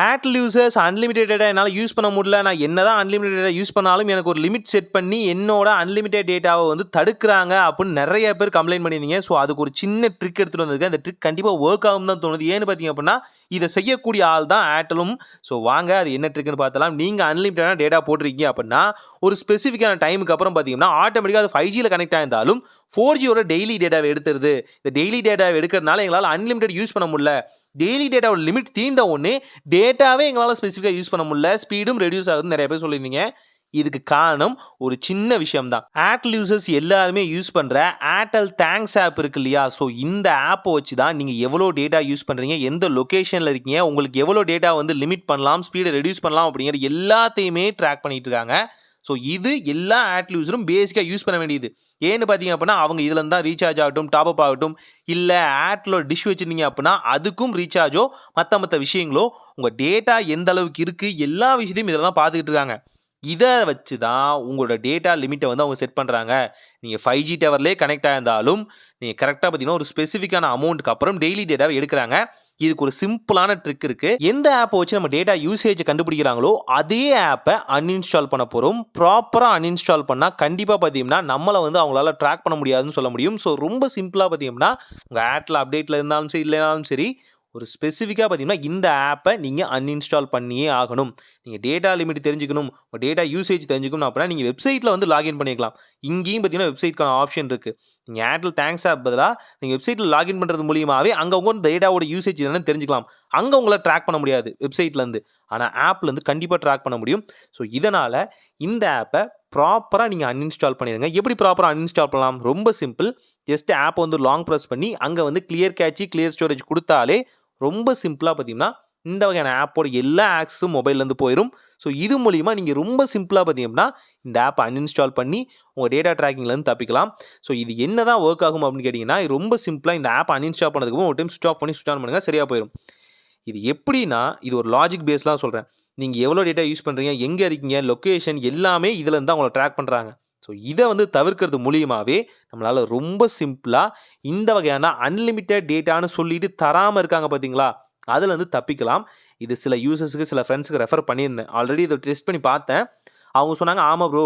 Airtel users unlimited data என்னால் use பண்ண முடியல. நான் என்னதான் அன்லிமிட்டெட் டேட்டா யூஸ் பண்ணாலும் எனக்கு ஒரு லிமிட் செட் பண்ணி என்னோட அன்லிமிட்டெட் டேட்டாவை வந்து தடுக்கிறாங்க அப்படின்னு நிறைய பேர் கம்ப்ளைண்ட் பண்ணியிருந்தீங்க. ஸோ அதுக்கு ஒரு சின்ன ட்ரிக் எடுத்துகிட்டு வந்திருக்கேன். அந்த ட்ரிக் கண்டிப்பாக ஒர்க் ஆகும் தான் தோணுது. ஏன்னு பார்த்தீங்க அப்படின்னா இதை செய்யக்கூடிய ஆள் தான் ஏர்டெலும். ஸோ வாங்க அது என்ன ட்ரிக்னு பார்த்தலாம். நீங்கள் அன்லிமிட்டடான டேட்டா போட்டிருக்கீங்க அப்படின்னா ஒரு ஸ்பெசிஃபிக்கான டைமுக்கு அப்புறம் பார்த்தீங்கன்னா ஆட்டோமேட்டிக்காக அது 5Gயில் கனெக்ட் ஆயிருந்தாலும் 4Gயோட டெய்லி டேட்டாவை எடுத்துருது. இந்த டெய்லி டேட்டாவை எடுக்கிறதுனால எங்களால் அன்லிமிட்டட் யூஸ் பண்ண முடியல. டெய்லி டேட்டாவோட லிமிட் தீர்ந்த ஒன்று டேட்டாவே எங்களால் ஸ்பெசிஃபிக்காக யூஸ் பண்ண முடியல, ஸ்பீடும் ரெடியூஸ் ஆகுதுன்னு நிறைய பேர் சொல்லியிருந்தீங்க. இதுக்கு காரணம் ஒரு சின்ன விஷயம் தான். ஏர்டெல் யூசர்ஸ் எல்லாருமே யூஸ் பண்ணுற ஏர்டெல் தேங்க்ஸ் ஆப் இருக்கு இல்லையா? ஸோ இந்த ஆப்பை வச்சு தான் நீங்கள் எவ்வளோ டேட்டா யூஸ் பண்ணுறீங்க, எந்த லொக்கேஷனில் இருக்கீங்க, உங்களுக்கு எவ்வளோ டேட்டா வந்து லிமிட் பண்ணலாம், ஸ்பீடை ரெடியூஸ் பண்ணலாம் அப்படிங்கிற எல்லாத்தையுமே ட்ராக் பண்ணிட்டு இருக்காங்க. ஸோ இது எல்லா ஏர்டெல் யூஸரும் பேசிக்காக யூஸ் பண்ண வேண்டியது. ஏன்னு பார்த்தீங்க அப்படின்னா அவங்க இதில் இருந்தால் ரீசார்ஜ் ஆகட்டும், டாப்அப் ஆகட்டும், இல்லை ஏர்டெலோட டிஷ் வச்சுருந்தீங்க அப்படின்னா அதுக்கும் ரீசார்ஜோ மற்ற விஷயங்களோ உங்கள் டேட்டா எந்த அளவுக்கு இருக்குது எல்லா விஷயத்தையும் இதில் தான் பார்த்துக்கிட்டு இருக்காங்க. இதை வச்சு தான் உங்களோட டேட்டா லிமிட்டை வந்து அவங்க செட் பண்ணுறாங்க. நீங்கள் 5G டவர்லேயே கனெக்ட் ஆயிருந்தாலும் நீங்கள் கரெக்டாக பார்த்தீங்கன்னா ஒரு ஸ்பெசிஃபிக்கான அமௌண்ட்டுக்கு அப்புறம் டெய்லி டேட்டாவை எடுக்கிறாங்க. இதுக்கு ஒரு சிம்பிளான ட்ரிக் இருக்குது. எந்த ஆப்பை வச்சு நம்ம டேட்டா யூசேஜை கண்டுபிடிக்கிறாங்களோ அதே ஆப்பை அன்இன்ஸ்டால் பண்ண போகிறோம். ப்ராப்பராக அன்இன்ஸ்டால் பண்ணால் கண்டிப்பாக பார்த்தீங்கன்னா நம்மளை வந்து அவங்களால ட்ராக் பண்ண முடியாதுன்னு சொல்ல முடியும். ஸோ ரொம்ப சிம்பிளாக பார்த்தீங்கன்னா உங்கள் ஏர்டெல் அப்டேட்டில் இருந்தாலும் சரி இல்லைனாலும் சரி ஒரு ஸ்பெசிஃபிக்காக பார்த்தீங்கன்னா இந்த ஆப்பை நீங்கள் அன்இன்ஸ்டால் பண்ணியே ஆகணும். நீங்கள் டேட்டா லிமிட் தெரிஞ்சுக்கணும், உங்கள் டேட்டா யூசேஜ் தெரிஞ்சுக்கணும் அப்படின்னா நீங்கள் வெப்சைட்டில் வந்து லாகின் பண்ணிக்கலாம். இங்கேயும் பார்த்தீங்கன்னா வெப்சைட்க்கான ஆப்ஷன் இருக்குது. நீங்கள் ஏர்டெல் தேங்க்ஸ் ஆப் பதிலாக நீங்கள் வெப்சைட்டில் லாகின் பண்ணுறது மூலியமாகவே அங்கே உங்கள் டேட்டாவோட யூசேஜ் என்னன்னு தெரிஞ்சுக்கலாம். அங்கே உங்களை ட்ராக் பண்ண முடியாது வெப்சைட்லேருந்து, ஆனால் ஆப்லேருந்து கண்டிப்பாக ட்ராக் பண்ண முடியும். ஸோ இதனால் இந்த ஆப்பை ப்ராப்பராக நீங்கள் அன்இன்ஸ்டால் பண்ணிடுங்க. எப்படி ப்ராப்பராக அன்இன்ஸ்டால் பண்ணலாம்? ரொம்ப சிம்பிள். ஜஸ்ட் ஆப்பை வந்து லாங் ப்ரெஸ் பண்ணி அங்கே வந்து கிளியர் கேட்சி கிளியர் ஸ்டோரேஜ் கொடுத்தாலே ரொம்ப சிம்பிளாக பார்த்தீங்கன்னா இந்த வகையான ஆப்போட எல்லா ஆக்சஸும் மொபைல்லேருந்து போயிடும். ஸோ இது மூலிமா நீங்கள் ரொம்ப சிம்பிளாக பார்த்தீங்கன்னா இந்த ஆப்பை அன்இன்ஸ்டால் பண்ணி உங்கள் டேட்டா ட்ராக்கிங்லேருந்து தப்பிக்கலாம். ஸோ இது என்ன தான் ஒர்க் ஆகும் அப்படின்னு கேட்டிங்கன்னா ரொம்ப சிம்பிளாக இந்த ஆப்பை அன்இன்ஸ்டால் பண்ணதுக்கு ஒரு டைம் ஸ்விட்ச் ஆஃப் பண்ணி ஸ்விட்ச் ஆன் பண்ணுங்கள், சரியாக போயிடும். இது எப்படின்னா இது ஒரு லாஜிக் பேஸ்லாம் சொல்கிறேன். நீங்கள் எவ்வளோ டேட்டா யூஸ் பண்ணுறீங்க, எங்கே இருக்கீங்க, லொக்கேஷன் எல்லாமே இதில் இருந்து அவங்கள ட்ராக் பண்ணுறாங்க. ஸோ இதை வந்து தவிர்க்கிறது மூலியமாகவே நம்மளால் ரொம்ப சிம்பிளாக இந்த வகையான அன்லிமிட்டட் டேட்டான்னு சொல்லிட்டு தராமல் இருக்காங்க பார்த்தீங்களா, அதில் வந்து தப்பிக்கலாம். இது சில யூசர்ஸுக்கு சில ஃப்ரெண்ட்ஸுக்கு ரெஃபர் பண்ணியிருந்தேன். ஆல்ரெடி இதை டெஸ்ட் பண்ணி பார்த்தேன். அவங்க சொன்னாங்க ஆமாம் ப்ரோ,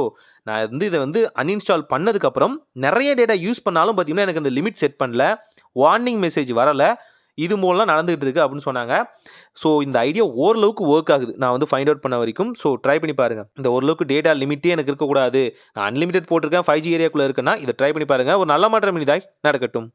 நான் வந்து இதை வந்து அன்இன்ஸ்டால் பண்ணதுக்கப்புறம் நிறைய டேட்டா யூஸ் பண்ணாலும் பார்த்தீங்கன்னா எனக்கு அந்த லிமிட் செட் பண்ணல, வார்னிங் மெசேஜ் வரலை, இது மூலம் நடந்துகிட்டு இருக்கு அப்படின்னு சொன்னாங்க. ஸோ இந்த ஐடியா ஓரளவுக்கு ஒர்க் ஆகுது நான் வந்து ஃபைண்ட் அவுட் பண்ண வரைக்கும். ஸோ ட்ரை பண்ணி பாருங்கள். இந்த ஓரளவுக்கு டேட்டா லிமிட்டே எனக்கு இருக்கக்கூடாது, நான் அன்லிமிட்டட் போட்டிருக்கேன் 5G ஏரியாக்குள்ளே இருக்குன்னா இதை ட்ரை பண்ணி பாருங்கள். ஒரு நல்ல மாற்றம் இனிதாய் நடக்கட்டும்.